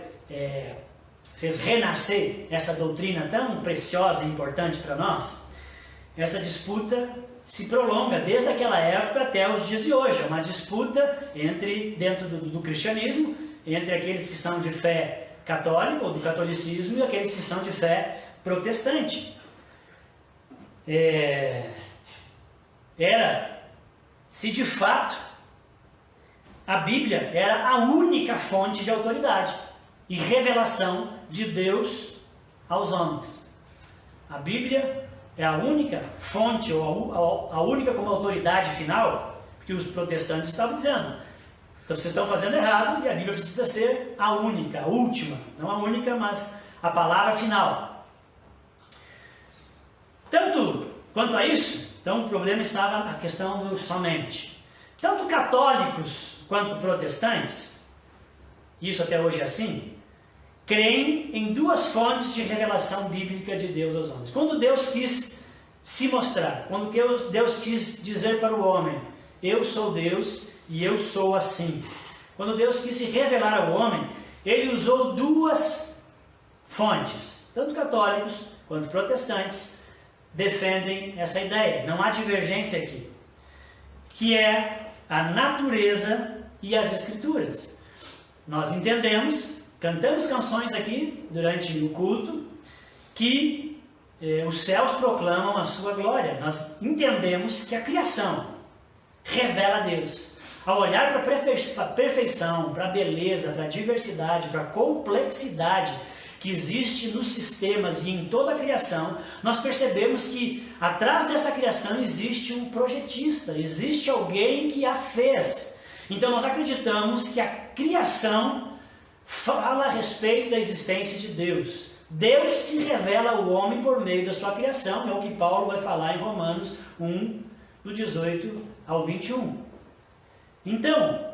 fez renascer essa doutrina tão preciosa e importante para nós. Essa disputa se prolonga desde aquela época até os dias de hoje. É uma disputa dentro do cristianismo, entre aqueles que são de fé católica ou do catolicismo e aqueles que são de fé protestante. Se de fato a Bíblia era a única fonte de autoridade e revelação de Deus aos homens. A Bíblia é a única fonte, ou a única como autoridade final, que os protestantes estavam dizendo. Vocês estão fazendo errado e a Bíblia precisa ser a única, a última. Não a única, mas a palavra final. Tanto quanto a isso, então o problema estava a questão do somente. Tanto católicos quanto protestantes, isso até hoje é assim, creem em 2 fontes de revelação bíblica de Deus aos homens. Quando Deus quis se mostrar, quando Deus quis dizer para o homem, eu sou Deus e eu sou assim. Quando Deus quis se revelar ao homem, Ele usou 2 fontes. Tanto católicos quanto protestantes defendem essa ideia. Não há divergência aqui. Que é a natureza e as Escrituras. Nós entendemos, cantamos canções aqui durante o culto, que os céus proclamam a sua glória. Nós entendemos que a criação revela a Deus. Ao olhar para a perfeição, para a beleza, para a diversidade, para a complexidade que existe nos sistemas e em toda a criação, nós percebemos que atrás dessa criação existe um projetista, existe alguém que a fez. Então nós acreditamos que a criação fala a respeito da existência de Deus. Deus se revela ao homem por meio da sua criação, é o que Paulo vai falar em Romanos 1, do 18 ao 21. Então,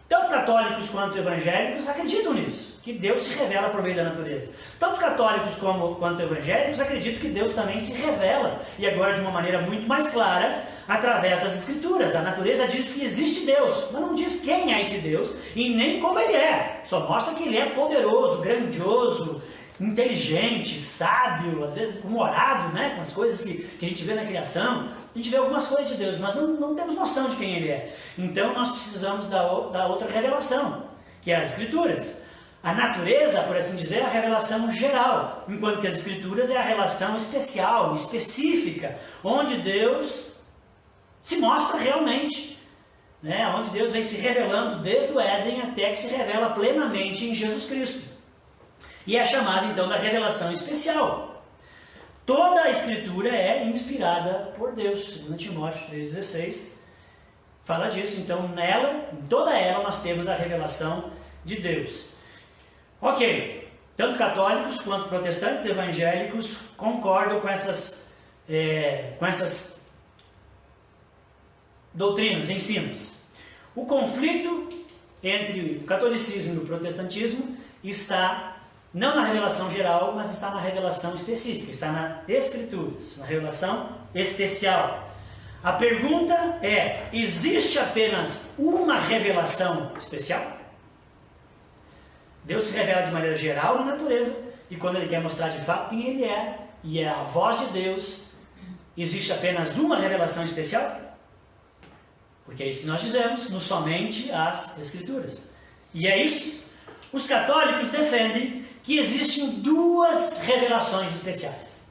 tanto católicos quanto evangélicos acreditam nisso, que Deus se revela por meio da natureza. Tanto católicos quanto evangélicos acreditam que Deus também se revela, e agora de uma maneira muito mais clara, através das Escrituras. A natureza diz que existe Deus, mas não diz quem é esse Deus e nem como ele é. Só mostra que ele é poderoso, grandioso, inteligente, sábio, às vezes humorado, né, com as coisas que a gente vê na criação. A gente vê algumas coisas de Deus, mas não temos noção de quem ele é. Então nós precisamos da outra revelação, que é as Escrituras. A natureza, por assim dizer, é a revelação geral, enquanto que as Escrituras é a revelação especial, específica, onde Deus se mostra realmente, né? Onde Deus vem se revelando desde o Éden até que se revela plenamente em Jesus Cristo. E é chamada então da revelação especial. Toda a Escritura é inspirada por Deus. 2 Timóteo 3,16 fala disso. Então, em toda ela, nós temos a revelação de Deus. Ok, tanto católicos quanto protestantes, evangélicos, concordam com essas doutrinas, ensinos. O conflito entre o catolicismo e o protestantismo está não na revelação geral, mas está na revelação específica, está nas Escrituras, na revelação especial. A pergunta é: existe apenas uma revelação especial? Deus se revela de maneira geral na natureza, e quando Ele quer mostrar de fato quem Ele é, e é a voz de Deus, existe apenas uma revelação especial? Porque é isso que nós dizemos, no somente as Escrituras. E é isso. Os católicos defendem que existem duas revelações especiais.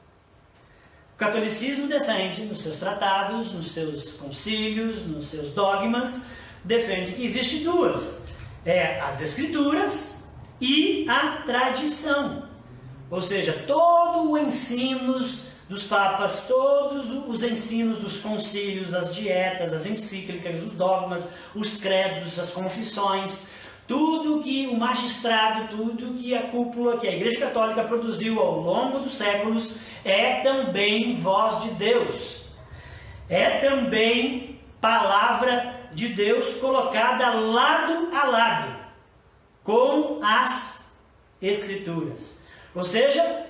O catolicismo defende, nos seus tratados, nos seus concílios, nos seus dogmas, defende que existem duas. As Escrituras e a tradição. Ou seja, todo o ensino dos papas, todos os ensinos dos concílios, as dietas, as encíclicas, os dogmas, os credos, as confissões, tudo que o magistrado, tudo que a cúpula, que a Igreja Católica produziu ao longo dos séculos, é também voz de Deus. É também palavra de Deus colocada lado a lado com as Escrituras. Ou seja,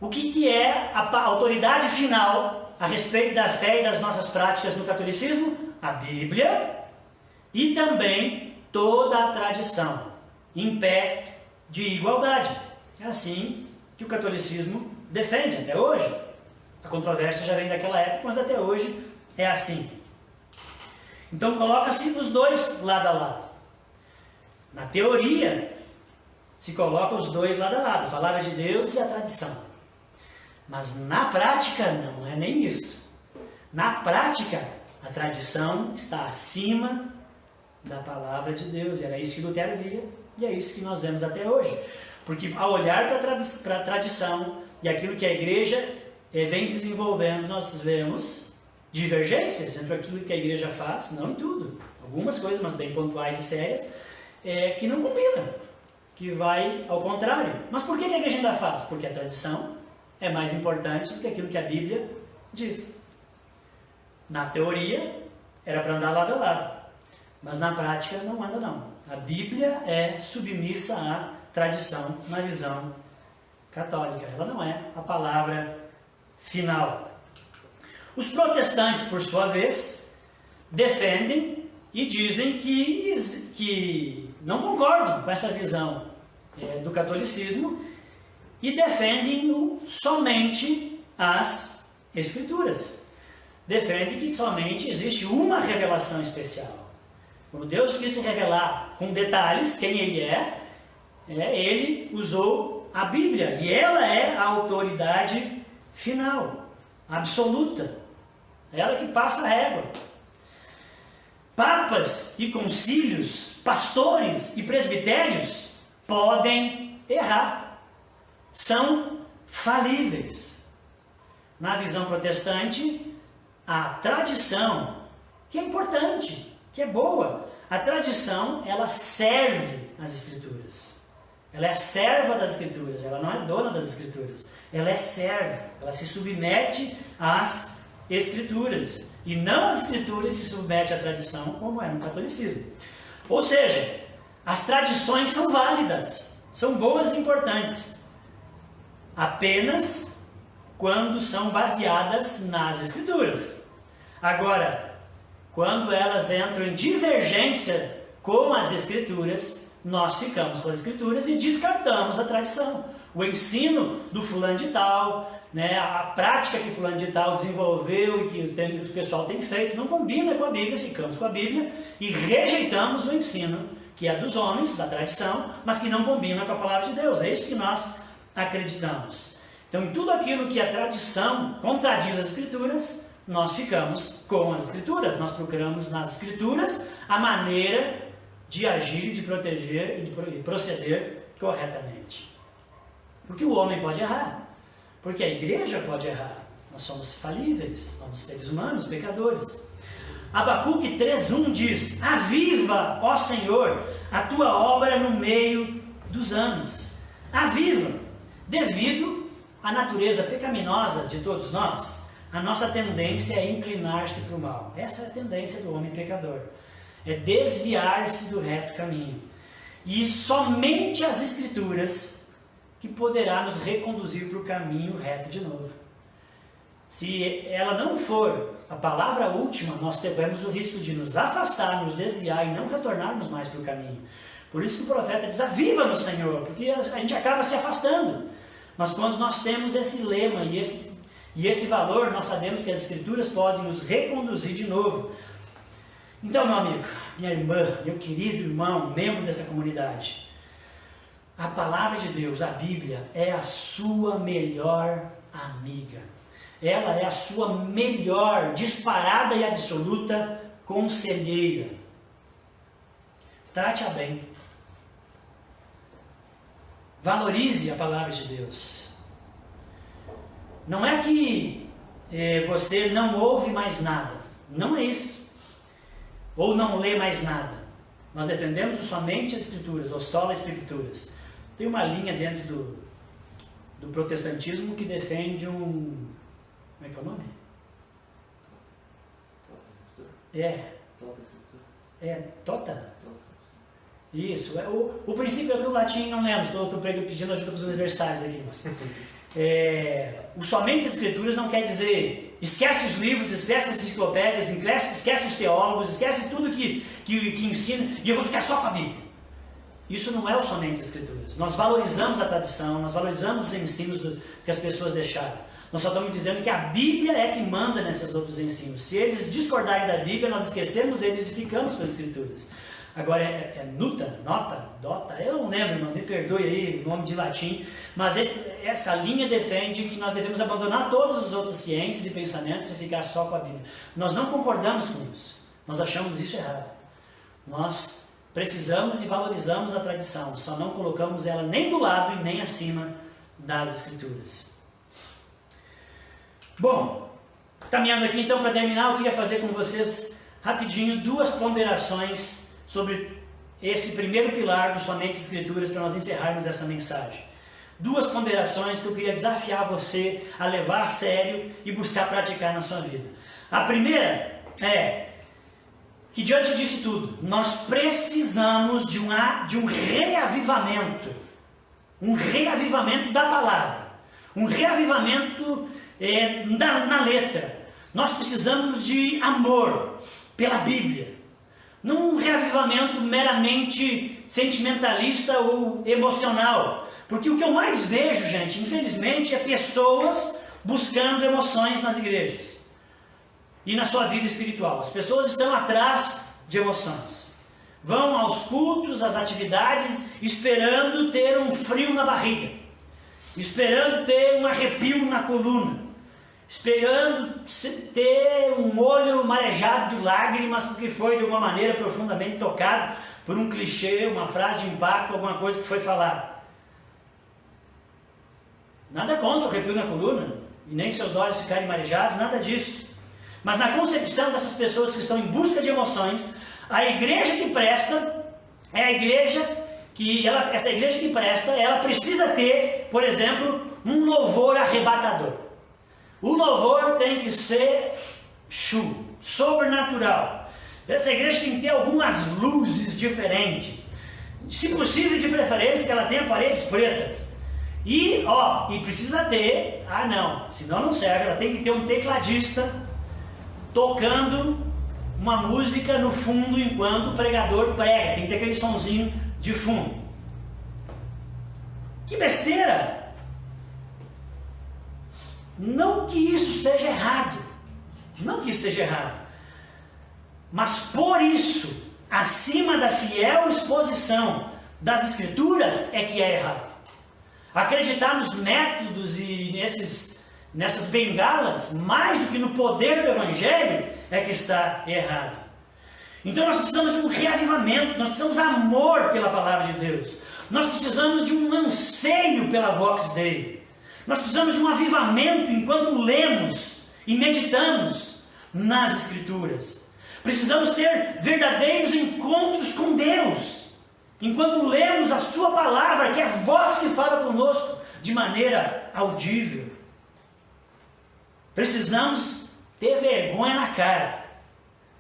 o que é a autoridade final a respeito da fé e das nossas práticas no catolicismo? A Bíblia e também toda a tradição, em pé de igualdade. É assim que o catolicismo defende até hoje. A controvérsia já vem daquela época, mas até hoje é assim. Então coloca-se os dois lado a lado. Na teoria, se coloca os dois lado a lado, a palavra de Deus e a tradição. Mas na prática não é nem isso. Na prática, a tradição está acima da palavra de Deus, e era isso que Lutero via, e é isso que nós vemos até hoje. Porque ao olhar para a tradição e aquilo que a igreja vem desenvolvendo, nós vemos divergências entre aquilo que a igreja faz, não em tudo, algumas coisas, mas bem pontuais e sérias, que não combinam, que vai ao contrário. Mas por que a igreja ainda faz? Porque a tradição é mais importante do que aquilo que a Bíblia diz. Na teoria, era para andar lado a lado. Mas na prática não anda não. A Bíblia é submissa à tradição na visão católica. Ela não é a palavra final. Os protestantes, por sua vez, defendem e dizem que não concordam com essa visão do catolicismo e defendem somente as Escrituras. Defendem que somente existe uma revelação especial. Quando Deus quis se revelar com detalhes quem Ele Ele usou a Bíblia. E ela é a autoridade final, absoluta. É ela que passa a régua. Papas e concílios, pastores e presbitérios podem errar. São falíveis. Na visão protestante, a tradição, que é importante, que é boa, a tradição, ela serve as Escrituras. Ela é serva das Escrituras, ela não é dona das Escrituras. Ela é serva, ela se submete às Escrituras. E não as Escrituras se submete à tradição, como é no catolicismo. Ou seja, as tradições são válidas, são boas e importantes, apenas quando são baseadas nas Escrituras. Agora, quando elas entram em divergência com as Escrituras, nós ficamos com as Escrituras e descartamos a tradição. O ensino do fulano de tal, né, a prática que fulano de tal desenvolveu e que o pessoal tem feito, não combina com a Bíblia, ficamos com a Bíblia e rejeitamos o ensino que é dos homens, da tradição, mas que não combina com a palavra de Deus. É isso que nós acreditamos. Então, em tudo aquilo que a tradição contradiz as Escrituras, nós ficamos com as Escrituras. Nós procuramos nas Escrituras a maneira de agir, de proteger e de proceder corretamente. Porque o homem pode errar. Porque a igreja pode errar. Nós somos falíveis, somos seres humanos, pecadores. Abacuque 3:1 diz: aviva, ó Senhor, a tua obra no meio dos anos. Aviva, devido à natureza pecaminosa de todos nós, a nossa tendência é inclinar-se para o mal. Essa é a tendência do homem pecador. É desviar-se do reto caminho. E somente as Escrituras que poderá nos reconduzir para o caminho reto de novo. Se ela não for a palavra última, nós teremos o risco de nos afastar, nos desviar e não retornarmos mais para o caminho. Por isso que o profeta diz: aviva-nos, Senhor, porque a gente acaba se afastando. Mas quando nós temos esse lema e esse valor, nós sabemos que as Escrituras podem nos reconduzir de novo. Então, meu amigo, minha irmã, meu querido irmão, membro dessa comunidade, a palavra de Deus, a Bíblia, é a sua melhor amiga. Ela é a sua melhor, disparada e absoluta conselheira. Trate-a bem. Valorize a palavra de Deus. Não é que você não ouve mais nada. Não é isso. Ou não lê mais nada. Nós defendemos somente as Escrituras, ou só as Escrituras. Tem uma linha dentro do protestantismo que defende um... Como é que é o nome? Tota? Isso. O princípio é do latim, não lembro. Estou pedindo ajuda para os universitários aqui. Mas, o somente as Escrituras não quer dizer esquece os livros, esquece as enciclopédias, esquece os teólogos, esquece tudo que ensina e eu vou ficar só com a Bíblia. Isso não é o somente as Escrituras. Nós valorizamos a tradição, nós valorizamos os ensinos que as pessoas deixaram. Nós só estamos dizendo que a Bíblia é que manda nesses outros ensinos. Se eles discordarem da Bíblia, nós esquecemos eles e ficamos com as Escrituras. Agora dota, eu não lembro, mas me perdoe aí o nome de latim, mas essa linha defende que nós devemos abandonar todas as outras ciências e pensamentos e ficar só com a Bíblia. Nós não concordamos com isso, nós achamos isso errado. Nós precisamos e valorizamos a tradição, só não colocamos ela nem do lado e nem acima das Escrituras. Bom, caminhando aqui então para terminar, eu queria fazer com vocês rapidinho duas ponderações sobre esse primeiro pilar do somente Escrituras para nós encerrarmos essa mensagem. Duas ponderações que eu queria desafiar você a levar a sério e buscar praticar na sua vida. A primeira é que diante disso tudo, nós precisamos de um reavivamento. Um reavivamento da palavra. Um reavivamento na letra. Nós precisamos de amor pela Bíblia. Não um reavivamento meramente sentimentalista ou emocional. Porque o que eu mais vejo, gente, infelizmente, é pessoas buscando emoções nas igrejas. E na sua vida espiritual. As pessoas estão atrás de emoções. Vão aos cultos, às atividades, esperando ter um frio na barriga. Esperando ter um arrepio na coluna. esperando ter um olho marejado de lágrimas, porque foi de alguma maneira profundamente tocado por um clichê, uma frase de impacto, alguma coisa que foi falada. Nada contra o arrepio na coluna, e nem seus olhos ficarem marejados, nada disso. Mas na concepção dessas pessoas que estão em busca de emoções, a igreja que presta é a igreja que, essa igreja que presta, ela precisa ter, por exemplo, um louvor arrebatador. O louvor tem que ser sobrenatural. Essa igreja tem que ter algumas luzes diferentes. Se possível, de preferência, que ela tenha paredes pretas. E precisa ter, senão não serve, ela tem que ter um tecladista tocando uma música no fundo enquanto o pregador prega. Tem que ter aquele sonzinho de fundo. Que besteira! Não que isso seja errado, mas por isso, acima da fiel exposição das Escrituras, é que é errado. Acreditar nos métodos e nessas bengalas, mais do que no poder do Evangelho, é que está errado. Então nós precisamos de um reavivamento, nós precisamos de amor pela Palavra de Deus, nós precisamos de um anseio pela Vox Dei, nós precisamos de um avivamento enquanto lemos e meditamos nas Escrituras. Precisamos ter verdadeiros encontros com Deus, enquanto lemos a Sua Palavra, que é a voz que fala conosco de maneira audível. Precisamos ter vergonha na cara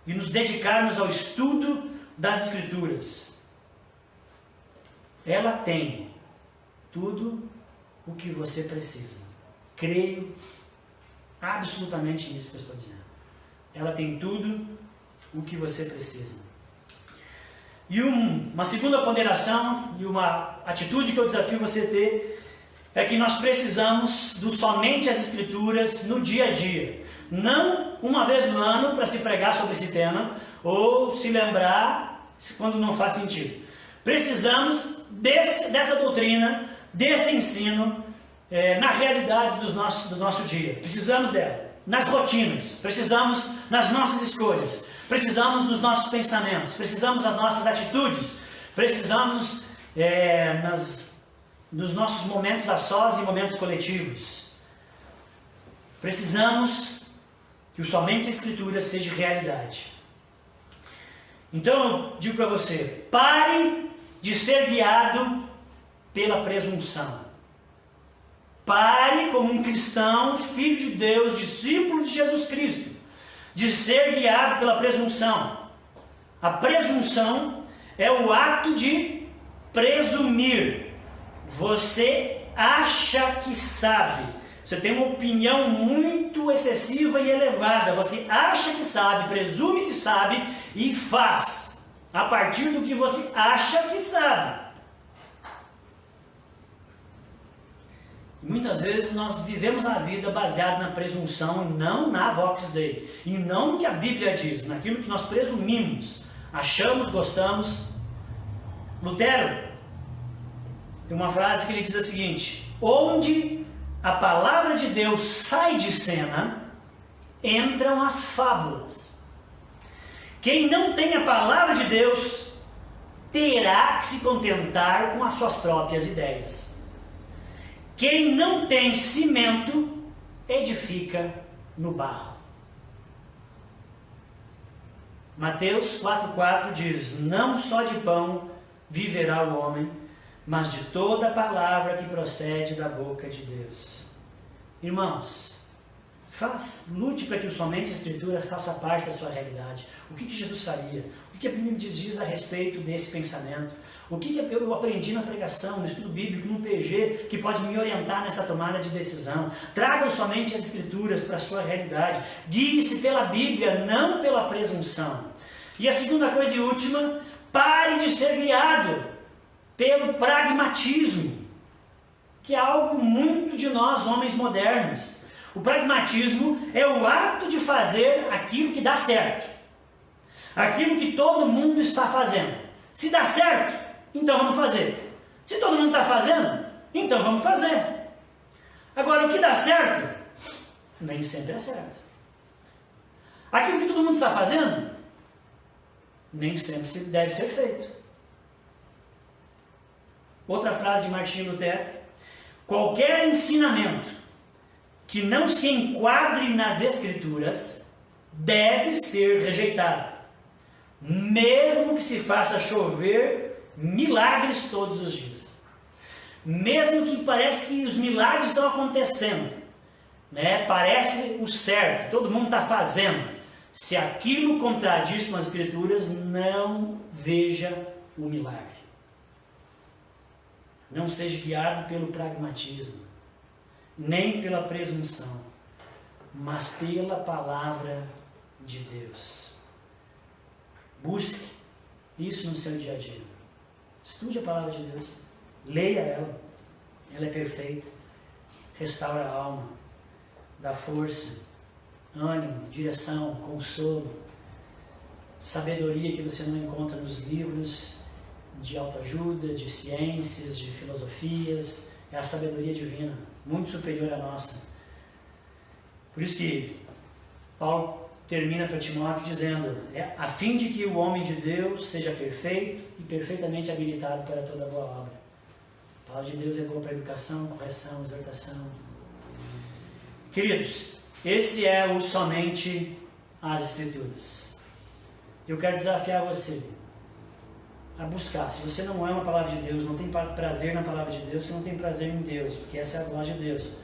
e nos dedicarmos ao estudo das Escrituras. Ela tem tudo o que você precisa. Creio absolutamente nisso que eu estou dizendo. Ela tem tudo o que você precisa. E uma segunda ponderação e uma atitude que eu desafio você a ter é que nós precisamos do somente as Escrituras no dia a dia. Não uma vez no ano para se pregar sobre esse tema ou se lembrar quando não faz sentido. Precisamos dessa doutrina, desse ensino na realidade do nosso dia. Precisamos dela nas rotinas, precisamos nas nossas escolhas, precisamos dos nossos pensamentos, precisamos das nossas atitudes, precisamos nos nossos momentos a sós e momentos coletivos. Precisamos que somente a Escritura seja realidade. Então eu digo para você, pare de ser guiado pela presunção. Pare como um cristão, filho de Deus, discípulo de Jesus Cristo, de ser guiado pela presunção. A presunção é o ato de presumir. Você acha que sabe. Você tem uma opinião muito excessiva e elevada. Você acha que sabe, presume que sabe e faz a partir do que você acha que sabe. Muitas vezes nós vivemos a vida baseada na presunção, não na Vox Dei, e não no que a Bíblia diz, naquilo que nós presumimos, achamos, gostamos. Lutero tem uma frase que ele diz a seguinte: onde a palavra de Deus sai de cena, entram as fábulas. Quem não tem a palavra de Deus terá que se contentar com as suas próprias ideias. Quem não tem cimento, edifica no barro. Mateus 4,4 diz: não só de pão viverá o homem, mas de toda a palavra que procede da boca de Deus. Irmãos, lute para que somente a Escritura faça parte da sua realidade. O que Jesus faria? O que a Bíblia diz a respeito desse pensamento? O que eu aprendi na pregação, no estudo bíblico, no PG, que pode me orientar nessa tomada de decisão? Tragam somente as Escrituras para a sua realidade. Guie-se pela Bíblia, não pela presunção. E a segunda coisa e última, pare de ser guiado pelo pragmatismo, que é algo muito de nós, homens modernos. O pragmatismo é o ato de fazer aquilo que dá certo, aquilo que todo mundo está fazendo. Se dá certo, então vamos fazer. Se todo mundo está fazendo, então vamos fazer. Agora, o que dá certo nem sempre é certo. Aquilo que todo mundo está fazendo, nem sempre deve ser feito. Outra frase de Martinho Lutero: qualquer ensinamento que não se enquadre nas Escrituras deve ser rejeitado, mesmo que se faça chover milagres todos os dias. Mesmo que parece que os milagres estão acontecendo, né? Parece o certo, todo mundo está fazendo. Se aquilo contradiz com as Escrituras, não veja o milagre. Não seja guiado pelo pragmatismo, nem pela presunção, mas pela palavra de Deus. Busque isso no seu dia a dia. Estude a palavra de Deus, leia ela. Ela é perfeita, restaura a alma, dá força, ânimo, direção, consolo, sabedoria que você não encontra nos livros de autoajuda, de ciências, de filosofias. É a sabedoria divina, muito superior à nossa. Por isso que Paulo termina para Timóteo dizendo: a fim de que o homem de Deus seja perfeito e perfeitamente habilitado para toda boa obra. A palavra de Deus é boa para educação, correção, exortação. Queridos, esse é o somente as Escrituras. Eu quero desafiar você a buscar. Se você não ama a palavra de Deus, não tem prazer na palavra de Deus, você não tem prazer em Deus, porque essa é a voz de Deus.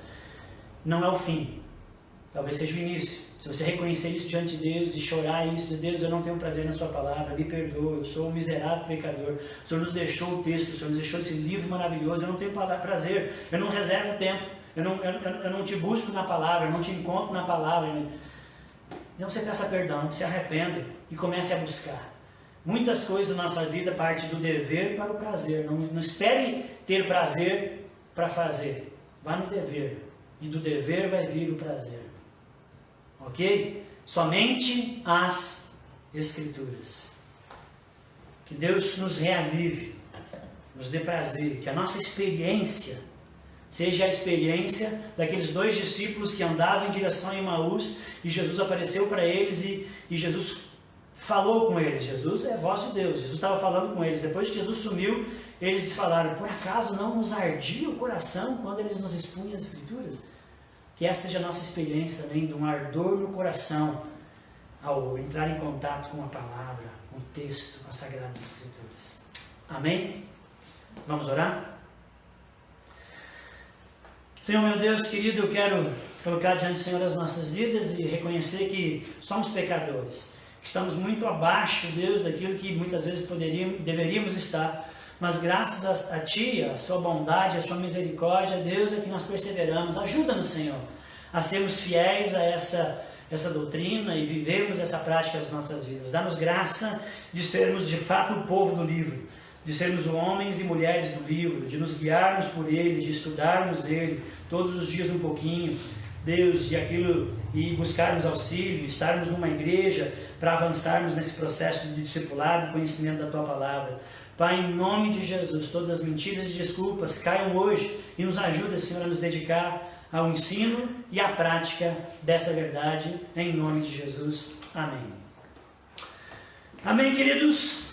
Não é o fim, talvez seja o início. Se você reconhecer isso diante de Deus e chorar isso, dizer: Deus, eu não tenho prazer na sua palavra, me perdoa, eu sou um miserável pecador, o Senhor nos deixou o texto, o Senhor nos deixou esse livro maravilhoso, eu não tenho prazer, eu não reservo tempo, eu não te busco na palavra, eu não te encontro na palavra. Então você peça perdão, se arrependa e comece a buscar. Muitas coisas na nossa vida partem do dever para o prazer. Não espere ter prazer para fazer. Vá no dever. E do dever vai vir o prazer. Ok? Somente as Escrituras. Que Deus nos reavive, nos dê prazer. Que a nossa experiência seja a experiência daqueles 2 discípulos que andavam em direção a Emaús e Jesus apareceu para eles e Jesus falou com eles. Jesus é a voz de Deus. Jesus estava falando com eles. Depois que Jesus sumiu, eles falaram: por acaso não nos ardia o coração quando eles nos expunham as Escrituras? Que essa seja a nossa experiência também, de um ardor no coração ao entrar em contato com a palavra, com o texto, com as Sagradas Escrituras. Amém? Vamos orar? Senhor meu Deus querido, eu quero colocar diante do Senhor as nossas vidas e reconhecer que somos pecadores, que estamos muito abaixo, Deus, daquilo que muitas vezes deveríamos estar, mas graças a Ti, a Sua bondade, a Sua misericórdia, Deus, é que nós perseveramos. Ajuda-nos, Senhor, a sermos fiéis a essa doutrina e vivermos essa prática nas nossas vidas. Dá-nos graça de sermos de fato o povo do livro, de sermos homens e mulheres do livro, de nos guiarmos por ele, de estudarmos ele todos os dias um pouquinho, Deus, e buscarmos auxílio, estarmos numa igreja para avançarmos nesse processo de discipulado e conhecimento da Tua palavra. Pai, em nome de Jesus, todas as mentiras e desculpas caiam hoje e nos ajuda, Senhor, a nos dedicar ao ensino e à prática dessa verdade, em nome de Jesus. Amém. Amém, queridos.